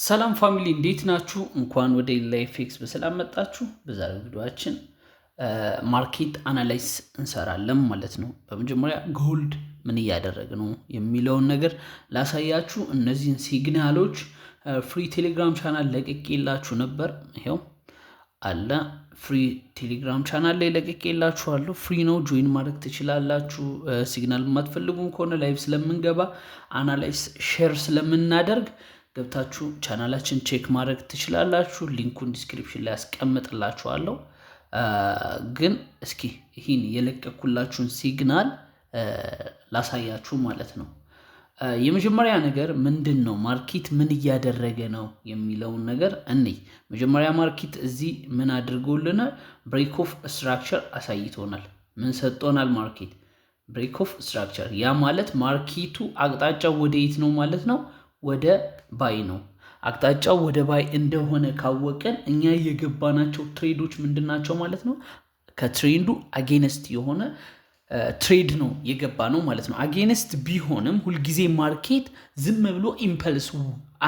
ሰላም ፋሚሊ እንዴት ናችሁ? እንኳን ወደ ላይፌክስ በሰላም መጣችሁ። በዛሬው ቪዲዮአችን ማርኬት አናላይስ እንሰራለን ማለት ነው። በመጀመሪያ ጎልድ ምን እያደረገ ነው የሚለውን ነገር ላሳያችሁ። እነዚህን ሲግናሎች ፍሪ ቴሌግራም ቻናል ለቅቄላችሁ ነበር። ይሄው አለ ፍሪ ቴሌግራም ቻናል ላይ ለቅቄላችኋለሁ። ፍሪ ነው፣ ጆይን ማድረግ ትችላላችሁ። ሲግናል የማትፈልጉም ከሆነ ላይቭ ስለምንገባ አናላይስ ሼር ስለምናደርግ ገብታችሁ ቻናላችን ቼክ ማድረግ ትችላላችሁ። ሊንኩን ዲስክሪፕሽን ላይ አስቀምጥላችኋለሁ። ግን እስኪ ይህን የለቀኩላችሁን ሲግናል ላሳያችሁ ማለት ነው። የመጀመሪያ ነገር ምንድን ነው፣ ማርኬት ምን እያደረገ ነው የሚለውን ነገር እንይ። መጀመሪያ ማርኬት እዚህ ምን አድርጎልናል? ብሬክ ኦፍ ስትራክቸር አሳይቶናል። ምን ሰጥቶናል? ማርኬት ብሬክ ኦፍ ስትራክቸር። ያ ማለት ማርኬቱ አቅጣጫው ወደ የት ነው ማለት ነው? ወደ ባይ ነው። አቅጣጫው ወደ ባይ እንደሆነ ካወቀን እኛ የገባናቸው ትሬዶች ምንድናቸው ማለት ነው? ከትሬንዱ አጌነስት የሆነ ትሬድ ነው የገባ ነው ማለት ነው። አጌነስት ቢሆንም ሁልጊዜ ማርኬት ዝም ብሎ ኢምፐልስ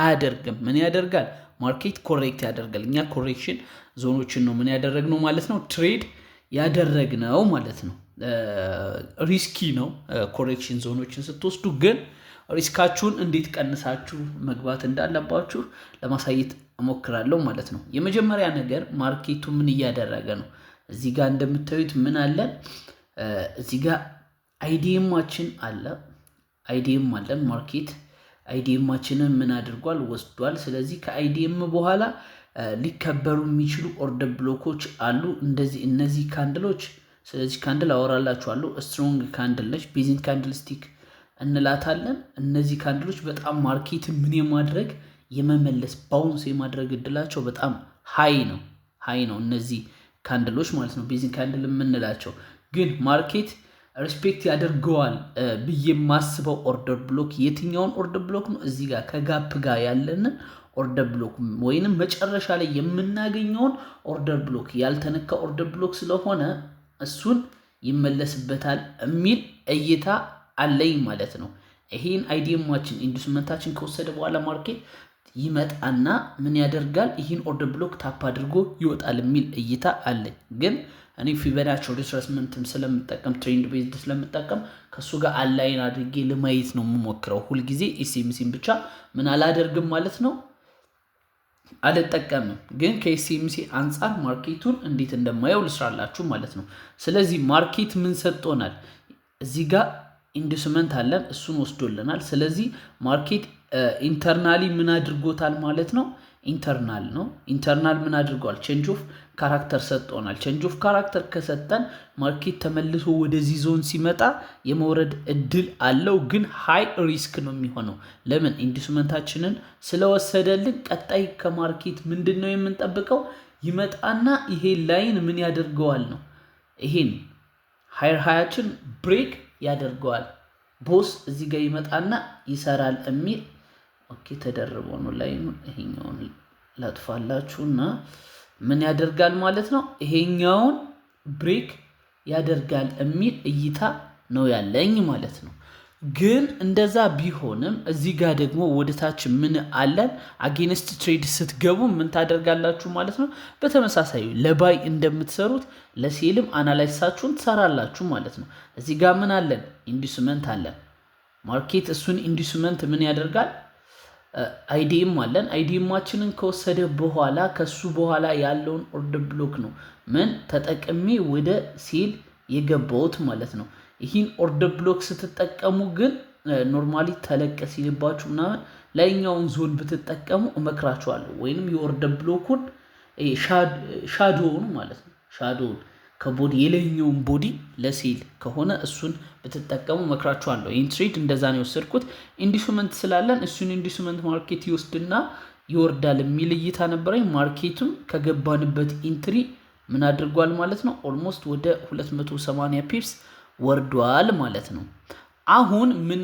አያደርግም። ምን ያደርጋል? ማርኬት ኮሬክት ያደርጋል። እኛ ኮሬክሽን ዞኖችን ነው ምን ያደረግነው ማለት ነው? ትሬድ ያደረግነው ማለት ነው። ሪስኪ ነው ኮሬክሽን ዞኖችን ስትወስዱ፣ ግን ሪስካችሁን እንዴት ቀንሳችሁ መግባት እንዳለባችሁ ለማሳየት እሞክራለሁ ማለት ነው። የመጀመሪያ ነገር ማርኬቱ ምን እያደረገ ነው? እዚህ ጋር እንደምታዩት ምን አለን? እዚህ ጋር አይዲኤማችን አለ። አይዲኤም አለን። ማርኬት አይዲኤማችንን ምን አድርጓል? ወስዷል። ስለዚህ ከአይዲኤም በኋላ ሊከበሩ የሚችሉ ኦርደር ብሎኮች አሉ። እነዚህ ካንድሎች፣ ስለዚህ ካንድል አወራላችኋለሁ። ስትሮንግ ካንድል ነች። ቤዚን ካንድል ስቲክ እንላታለን። እነዚህ ካንድሎች በጣም ማርኬትን ምን የማድረግ የመመለስ ባውንስ የማድረግ እድላቸው በጣም ሃይ ነው እነዚህ ካንድሎች ማለት ነው፣ ቤዚን ካንድል የምንላቸው። ግን ማርኬት ሪስፔክት ያደርገዋል ብዬ የማስበው ኦርደር ብሎክ የትኛውን ኦርደር ብሎክ ነው? እዚህ ጋር ከጋፕ ጋር ያለንን ኦርደር ብሎክ ወይንም መጨረሻ ላይ የምናገኘውን ኦርደር ብሎክ፣ ያልተነካ ኦርደር ብሎክ ስለሆነ እሱን ይመለስበታል የሚል እይታ አለኝ ማለት ነው። ይሄን አይዲኤማችን ኢንዱስመንታችን ከወሰደ በኋላ ማርኬት ይመጣና ምን ያደርጋል? ይህን ኦርደር ብሎክ ታፕ አድርጎ ይወጣል የሚል እይታ አለኝ። ግን እኔ ፊቦናቺ ሪትራስመንትም ስለምጠቀም ትሬንድ ቤዝድ ስለምጠቀም ከእሱ ጋር አላይን አድርጌ ለማየት ነው የምሞክረው። ሁልጊዜ ኤስኤምሲን ብቻ ምን አላደርግም ማለት ነው፣ አልጠቀምም። ግን ከኤስኤምሲ አንጻር ማርኬቱን እንዴት እንደማየው ልስራላችሁ ማለት ነው። ስለዚህ ማርኬት ምን ሰጥቶናል? እዚህ ጋር ኢንዱስመንት አለን፣ እሱን ወስዶልናል። ስለዚህ ማርኬት ኢንተርናሊ ምን አድርጎታል ማለት ነው? ኢንተርናል ነው። ኢንተርናል ምን አድርገዋል? ቼንጅ ኦፍ ካራክተር ሰጥቶናል። ቼንጅ ኦፍ ካራክተር ከሰጠን ማርኬት ተመልሶ ወደዚህ ዞን ሲመጣ የመውረድ እድል አለው፣ ግን ሃይ ሪስክ ነው የሚሆነው። ለምን? ኢንዱስመንታችንን ስለወሰደልን። ቀጣይ ከማርኬት ምንድን ነው የምንጠብቀው? ይመጣና ይሄ ላይን ምን ያደርገዋል ነው፣ ይሄን ሃየር ሃያችን ብሬክ ያደርገዋል። ቦስ እዚህ ጋር ይመጣና ይሰራል የሚል ኦኬ፣ ተደርቦ ነው ላይኑ። ይሄኛውን ላጥፋላችሁና ምን ያደርጋል ማለት ነው? ይሄኛውን ብሬክ ያደርጋል የሚል እይታ ነው ያለኝ ማለት ነው። ግን እንደዛ ቢሆንም እዚህ ጋር ደግሞ ወደታች ምን አለን? አጌንስት ትሬድ ስትገቡ ምን ታደርጋላችሁ ማለት ነው? በተመሳሳይ ለባይ እንደምትሰሩት ለሴልም አናላይሳችሁን ትሰራላችሁ ማለት ነው። እዚህ ጋር ምን አለን? ኢንዱስመንት አለን። ማርኬት እሱን ኢንዱስመንት ምን ያደርጋል? አይዲኤም አለን። አይዲኤማችንን ከወሰደ በኋላ ከሱ በኋላ ያለውን ኦርደር ብሎክ ነው ምን ተጠቅሜ ወደ ሴል የገባሁት ማለት ነው። ይህን ኦርደር ብሎክ ስትጠቀሙ ግን ኖርማሊ ተለቀ ሲልባችሁ ምናምን ላይኛውን ዞን ብትጠቀሙ እመክራችኋለሁ። ወይንም የኦርደር ብሎኩን ሻዶውን ማለት ነው፣ ሻዶውን ከቦዲ የላይኛውን ቦዲ ለሴል ከሆነ እሱን ብትጠቀሙ እመክራችኋለሁ። ይህን ትሬድ እንደዛ ነው የወሰድኩት። ኢንዱስመንት ስላለን እሱን ኢንዱስመንት ማርኬት ይወስድና ይወርዳል የሚል እይታ ነበረኝ። ማርኬቱም ከገባንበት ኢንትሪ ምን አድርጓል ማለት ነው? ኦልሞስት ወደ 280 ፒፕስ ወርዷል ማለት ነው። አሁን ምን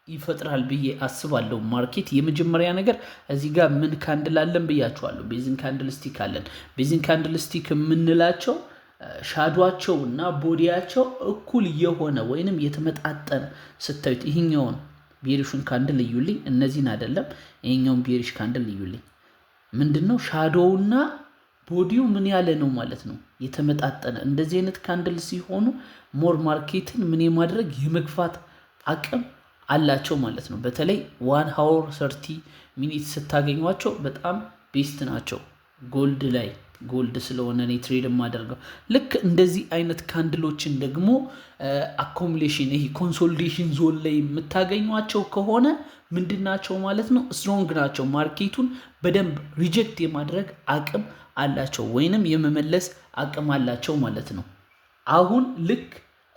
ይፈጥራል ብዬ አስባለሁ ማርኬት? የመጀመሪያ ነገር እዚህ ጋር ምን ካንድል አለን ብያቸዋለሁ። ቤዚን ካንድል ስቲክ አለን። ቤዚን ካንድል ስቲክ የምንላቸው ሻዷቸው እና ቦዲያቸው እኩል የሆነ ወይንም የተመጣጠነ ስታዩት፣ ይሄኛውን ቤሪሹን ካንድል ልዩልኝ፣ እነዚህን አይደለም፣ ይሄኛውን ቤሪሽ ካንድል ልዩልኝ። ምንድነው ሻዶውና ቦዲው ምን ያለ ነው ማለት ነው የተመጣጠነ። እንደዚህ አይነት ካንድል ሲሆኑ ሞር ማርኬትን ምን የማድረግ የመግፋት አቅም አላቸው ማለት ነው። በተለይ 1 ሃወር 30 ሚኒት ስታገኟቸው በጣም ቤስት ናቸው። ጎልድ ስለሆነ እኔ ትሬድ የማደርገው ልክ እንደዚህ አይነት ካንድሎችን ደግሞ አኮሙሌሽን ይሄ ኮንሶሊዴሽን ዞን ላይ የምታገኟቸው ከሆነ ምንድናቸው ማለት ነው? ስትሮንግ ናቸው። ማርኬቱን በደንብ ሪጀክት የማድረግ አቅም አላቸው ወይንም የመመለስ አቅም አላቸው ማለት ነው። አሁን ልክ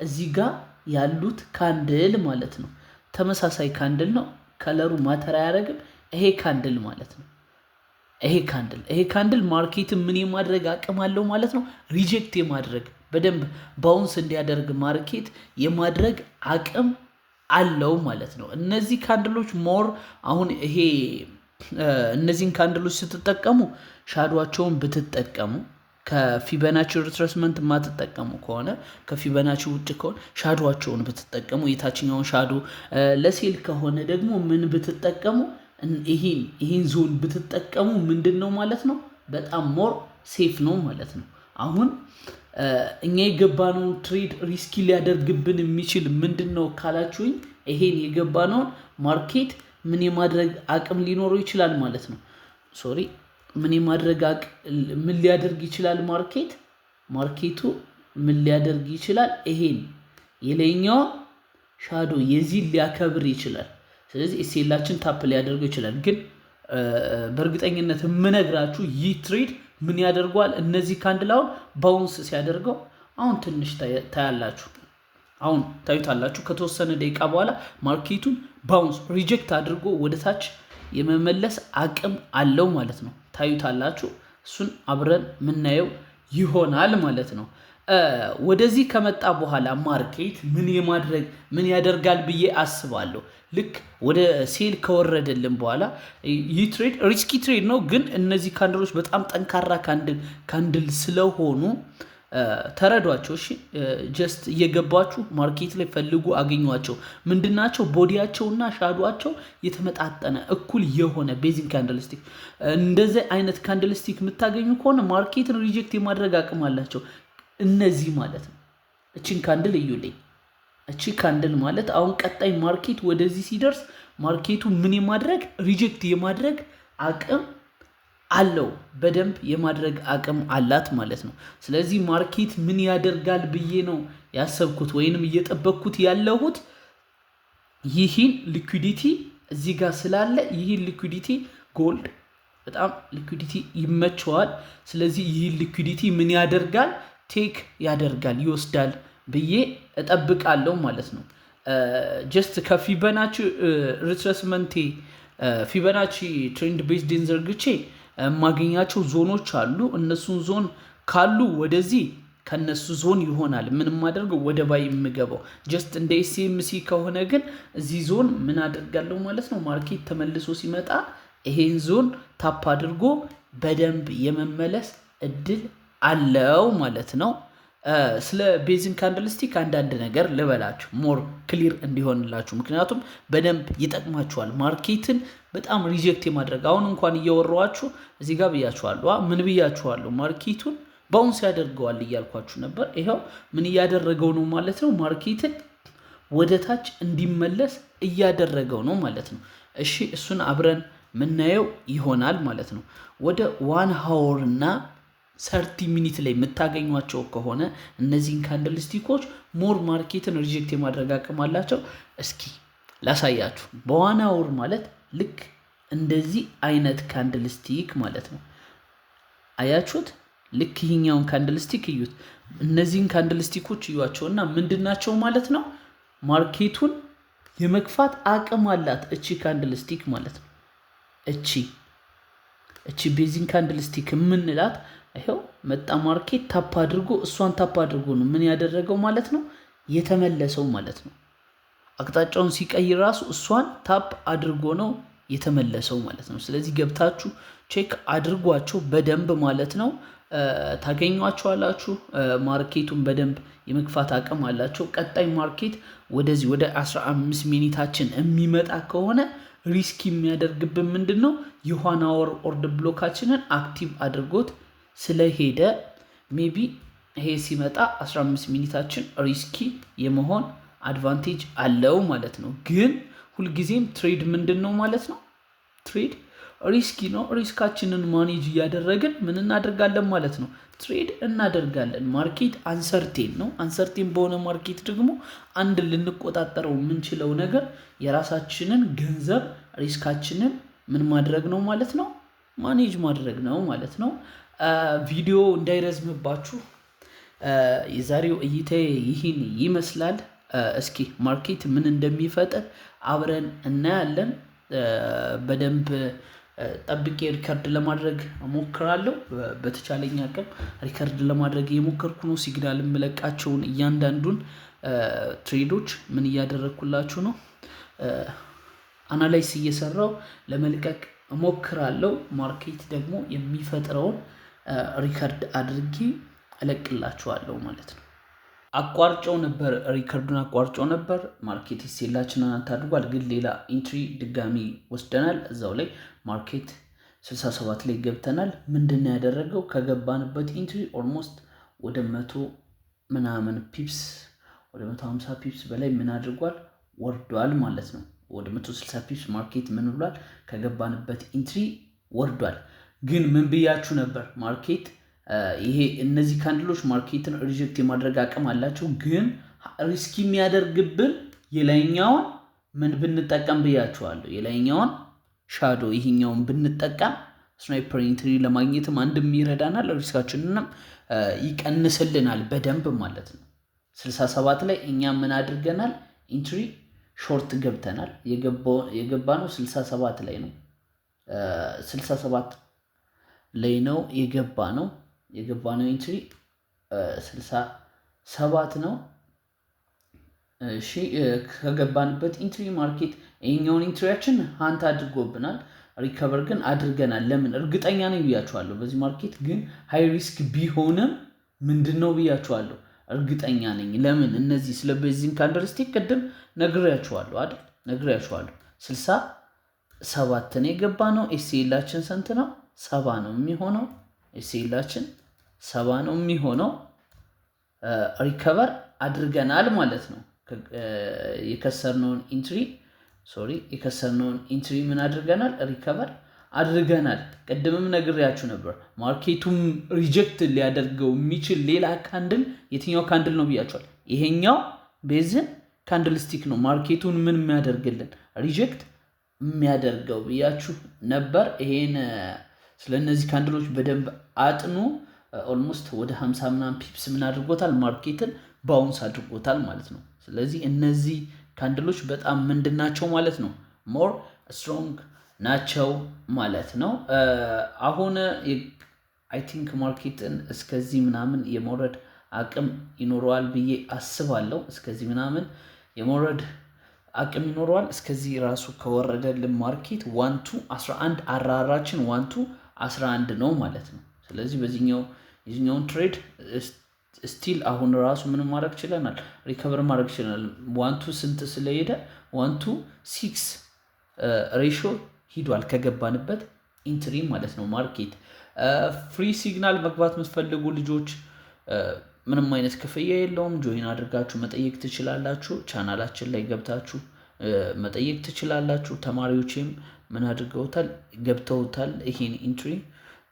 እዚህ ጋር ያሉት ካንድል ማለት ነው ተመሳሳይ ካንድል ነው። ከለሩ ማተር አያደርግም። ይሄ ካንድል ማለት ነው። ይሄ ካንድል ማርኬትን ምን የማድረግ አቅም አለው ማለት ነው? ሪጀክት የማድረግ በደንብ ባውንስ እንዲያደርግ ማርኬት የማድረግ አቅም አለው ማለት ነው። እነዚህ ካንድሎች ሞር አሁን እነዚህን ካንድሎች ስትጠቀሙ ሻዶቸውን ብትጠቀሙ ከፊበናቺ ሪትሬስመንት የማትጠቀሙ ከሆነ ከፊበናቺ ውጭ ከሆነ ሻዶቸውን ብትጠቀሙ የታችኛውን ሻዶ ለሴል ከሆነ ደግሞ ምን ብትጠቀሙ ይህን ዞን ብትጠቀሙ ምንድን ነው ማለት ነው? በጣም ሞር ሴፍ ነው ማለት ነው። አሁን እኛ የገባነውን ትሬድ ሪስኪ ሊያደርግብን የሚችል ምንድን ነው ካላችሁኝ፣ ይሄን የገባነውን ማርኬት ምን የማድረግ አቅም ሊኖረው ይችላል ማለት ነው። ምን ሊያደርግ ይችላል ማርኬቱ ምን ሊያደርግ ይችላል? ይሄን የላይኛው ሻዶ የዚህ ሊያከብር ይችላል። ስለዚህ ኤስኤላችን ታፕ ሊያደርገው ይችላል። ግን በእርግጠኝነት የምነግራችሁ ይህ ትሬድ ምን ያደርገዋል? እነዚህ ካንድል አሁን ባውንስ ሲያደርገው አሁን ትንሽ ታያላችሁ፣ አሁን ታዩታላችሁ። ከተወሰነ ደቂቃ በኋላ ማርኬቱን ባውንስ ሪጀክት አድርጎ ወደ ታች የመመለስ አቅም አለው ማለት ነው። ታዩታላችሁ። እሱን አብረን ምናየው ይሆናል ማለት ነው። ወደዚህ ከመጣ በኋላ ማርኬት ምን ያደርጋል ብዬ አስባለሁ። ልክ ወደ ሴል ከወረደልን በኋላ ይህ ትሬድ ሪስኪ ትሬድ ነው፣ ግን እነዚህ ካንድሎች በጣም ጠንካራ ካንድል ስለሆኑ ተረዷቸው። እሺ ጀስት እየገባችሁ ማርኬት ላይ ፈልጉ፣ አገኟቸው። ምንድናቸው? ቦዲያቸውና ሻዶቸው የተመጣጠነ እኩል የሆነ ቤዚክ ካንድልስቲክ። እንደዚህ አይነት ካንድልስቲክ የምታገኙ ከሆነ ማርኬትን ሪጀክት የማድረግ አቅም አላቸው። እነዚህ ማለት ነው። እቺን ካንድል እዩልኝ። እቺ ካንድል ማለት አሁን ቀጣይ ማርኬት ወደዚህ ሲደርስ ማርኬቱ ምን የማድረግ ሪጀክት የማድረግ አቅም አለው። በደንብ የማድረግ አቅም አላት ማለት ነው። ስለዚህ ማርኬት ምን ያደርጋል ብዬ ነው ያሰብኩት ወይንም እየጠበቅኩት ያለሁት ይህን ሊኩዊዲቲ እዚህ ጋር ስላለ ይህን ሊኩዊዲቲ ጎልድ በጣም ሊኩዊዲቲ ይመቸዋል። ስለዚህ ይህን ሊኩዊዲቲ ምን ያደርጋል? ቴክ ያደርጋል፣ ይወስዳል ብዬ እጠብቃለሁ ማለት ነው። ጀስት ከፊበናቺ ሪትሬስመንቴ ፊበናቺ ትሬንድ ቤዝድን ዘርግቼ የማገኛቸው ዞኖች አሉ። እነሱን ዞን ካሉ ወደዚህ ከነሱ ዞን ይሆናል ምን ማደርገው ወደ ባይ የምገባው። ጀስት እንደ ኤስኤምሲ ከሆነ ግን እዚህ ዞን ምን አደርጋለሁ ማለት ነው። ማርኬት ተመልሶ ሲመጣ ይሄን ዞን ታፕ አድርጎ በደንብ የመመለስ እድል አለው ማለት ነው። ስለ ቤዚክ ካንድልስቲክ አንዳንድ ነገር ልበላችሁ ሞር ክሊር እንዲሆንላችሁ፣ ምክንያቱም በደንብ ይጠቅማችኋል። ማርኬትን በጣም ሪጀክት የማድረግ አሁን እንኳን እየወራኋችሁ እዚህ ጋር ብያችኋለሁ። ምን ብያችኋለሁ? ማርኬቱን ባውንስ ያደርገዋል እያልኳችሁ ነበር። ይኸው ምን እያደረገው ነው ማለት ነው። ማርኬትን ወደ ታች እንዲመለስ እያደረገው ነው ማለት ነው። እሺ እሱን አብረን ምናየው ይሆናል ማለት ነው። ወደ 1 ሃወር እና 30 ሚኒት ላይ የምታገኟቸው ከሆነ እነዚህን ካንድልስቲኮች ሞር ማርኬትን ሪጀክት የማድረግ አቅም አላቸው። እስኪ ላሳያችሁ። በ1 ሃወር ማለት ልክ እንደዚህ አይነት ካንድልስቲክ ማለት ነው። አያችሁት? ልክ ይህኛውን ካንድልስቲክ እዩት። እነዚህን ካንድልስቲኮች እዩዋቸውና ምንድናቸው ማለት ነው? ማርኬቱን የመግፋት አቅም አላት እቺ ካንድልስቲክ ማለት ነው። እቺ ቤዚክ ካንድልስቲክ የምንላት ይሄው መጣ። ማርኬት ታፕ አድርጎ እሷን ታፕ አድርጎ ነው ምን ያደረገው ማለት ነው የተመለሰው ማለት ነው። አቅጣጫውን ሲቀይር ራሱ እሷን ታፕ አድርጎ ነው የተመለሰው ማለት ነው። ስለዚህ ገብታችሁ ቼክ አድርጓቸው በደንብ ማለት ነው። ታገኟቸዋላችሁ። ማርኬቱን በደንብ የመግፋት አቅም አላቸው። ቀጣይ ማርኬት ወደዚህ ወደ 15 ሚኒታችን የሚመጣ ከሆነ ሪስኪ የሚያደርግብን ምንድን ነው? የዋን አወር ኦርደር ብሎካችንን አክቲቭ አድርጎት ስለሄደ ሜቢ ይሄ ሲመጣ 15 ሚኒታችን ሪስኪ የመሆን አድቫንቴጅ አለው ማለት ነው። ግን ሁልጊዜም ትሬድ ምንድን ነው ማለት ነው? ትሬድ ሪስኪ ነው። ሪስካችንን ማኔጅ እያደረግን ምን እናደርጋለን ማለት ነው? ትሬድ እናደርጋለን። ማርኬት አንሰርቴን ነው። አንሰርቴን በሆነ ማርኬት ደግሞ አንድ ልንቆጣጠረው የምንችለው ነገር የራሳችንን ገንዘብ ሪስካችንን ምን ማድረግ ነው ማለት ነው? ማኔጅ ማድረግ ነው ማለት ነው። ቪዲዮ እንዳይረዝምባችሁ የዛሬው እይታዬ ይህን ይመስላል። እስኪ ማርኬት ምን እንደሚፈጥር አብረን እናያለን። በደንብ ጠብቄ ሪከርድ ለማድረግ እሞክራለሁ። በተቻለኝ አቅም ሪከርድ ለማድረግ እየሞከርኩ ነው። ሲግናል የምለቃቸውን እያንዳንዱን ትሬዶች ምን እያደረግኩላችሁ ነው፣ አናላይስ እየሰራው ለመልቀቅ እሞክራለሁ። ማርኬት ደግሞ የሚፈጥረውን ሪከርድ አድርጌ እለቅላችኋለሁ ማለት ነው። አቋርጨው ነበር፣ ሪከርዱን አቋርጨው ነበር። ማርኬት ሴላችንን አታድርጓል፣ ግን ሌላ ኢንትሪ ድጋሚ ወስደናል። እዛው ላይ ማርኬት 67 ላይ ገብተናል። ምንድን ያደረገው ከገባንበት ኢንትሪ ኦልሞስት ወደ 100 ምናምን ፒፕስ ወደ 150 ፒፕስ በላይ ምን አድርጓል? ወርዷል ማለት ነው። ወደ 160 ፒፕስ ማርኬት ምን ብሏል? ከገባንበት ኢንትሪ ወርዷል። ግን ምን ብያችሁ ነበር? ማርኬት ይሄ እነዚህ ካንድሎች ማርኬትን ሪጀክት የማድረግ አቅም አላቸው። ግን ሪስኪ የሚያደርግብን የላይኛውን ምን ብንጠቀም ብያችኋለሁ። የላይኛውን ሻዶ ይሄኛውን ብንጠቀም ስናይፐር ኢንትሪ ለማግኘትም አንድም ይረዳናል፣ ሪስካችንንም ይቀንስልናል በደንብ ማለት ነው። 67 ላይ እኛ ምን አድርገናል? ኢንትሪ ሾርት ገብተናል። የገባ ነው 67 ላይ ነው። 67 ላይ ነው የገባ ነው ኢንትሪ 67 ነው። እሺ ከገባንበት ኢንትሪ ማርኬት ይሄኛውን ኢንትሪያችን ሃንት አድርጎብናል። ሪከቨር ግን አድርገናል። ለምን? እርግጠኛ ነኝ ብያችኋለሁ። በዚህ ማርኬት ግን ሃይ ሪስክ ቢሆንም ምንድነው ብያችኋለሁ፣ እርግጠኛ ነኝ። ለምን? እነዚህ ስለ ቤዚክ ካንደልስቲክ ቅድም ነግሬያችኋለሁ አይደል? ነግሬያችኋለሁ። 67 ነው የገባ ነው። ኤስኤላችን ስንት ነው? 70 ነው የሚሆነው። ኤስኤላችን 70 ነው የሚሆነው። ሪከቨር አድርገናል ማለት ነው። የከሰርነውን ኢንትሪ ምን አድርገናል? ሪከቨር አድርገናል። ቅድምም ነግሬያችሁ ነበር። ማርኬቱም ሪጀክት ሊያደርገው የሚችል ሌላ ካንድል የትኛው ካንድል ነው ብያችኋል። ይሄኛው ቤዝን ካንድል ስቲክ ነው ማርኬቱን ምን የሚያደርግልን ሪጀክት የሚያደርገው ብያችሁ ነበር። ይሄን ስለነዚህ ካንድሎች በደንብ አጥኑ። ኦልሞስት ወደ 50 ምናምን ፒፕስ ምን አድርጎታል? ማርኬትን ባውንስ አድርጎታል ማለት ነው። ስለዚህ እነዚህ ካንድሎች በጣም ምንድናቸው ማለት ነው? ሞር ስትሮንግ ናቸው ማለት ነው። አሁን አይ ቲንክ ማርኬትን እስከዚህ ምናምን የመውረድ አቅም ይኖረዋል ብዬ አስባለሁ። እስከዚህ ምናምን የመውረድ አቅም ይኖረዋል። እስከዚህ ራሱ ከወረደልን ማርኬት 1-11 አራራችን 1-11 ነው ማለት ነው። ስለዚህ የዚህኛውን ትሬድ ስቲል አሁን ራሱ ምንም ማድረግ ችለናል፣ ሪከቨር ማድረግ ችለናል። 1 ስንት ስለሄደ 1-6 ሬሽዮ ሂዷል ከገባንበት ኢንትሪ ማለት ነው። ማርኬት ፍሪ ሲግናል መግባት የምትፈልጉ ልጆች ምንም አይነት ክፍያ የለውም። ጆይን አድርጋችሁ መጠየቅ ትችላላችሁ። ቻናላችን ላይ ገብታችሁ መጠየቅ ትችላላችሁ። ተማሪዎችም ምን አድርገውታል? ገብተውታል። ይሄን ኢንትሪ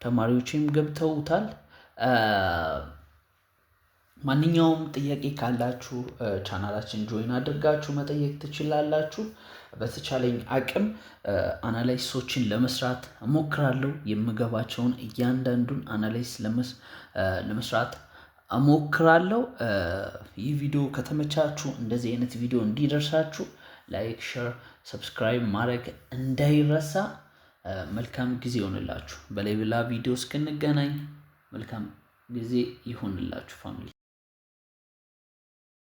ተማሪዎችም ገብተውታል። ማንኛውም ጥያቄ ካላችሁ ቻናላችን ጆይን አድርጋችሁ መጠየቅ ትችላላችሁ። በተቻለኝ አቅም አናላይሶችን ለመስራት እሞክራለሁ። የምገባቸውን እያንዳንዱን አናላይስ ለመስራት እሞክራለሁ። ይህ ቪዲዮ ከተመቻችሁ እንደዚህ አይነት ቪዲዮ እንዲደርሳችሁ ላይክ፣ ሼር፣ ሰብስክራይብ ማድረግ እንዳይረሳ። መልካም ጊዜ ይሆንላችሁ። በሌላ ቪዲዮ እስክንገናኝ መልካም ጊዜ ይሆንላችሁ ፋሚሊ።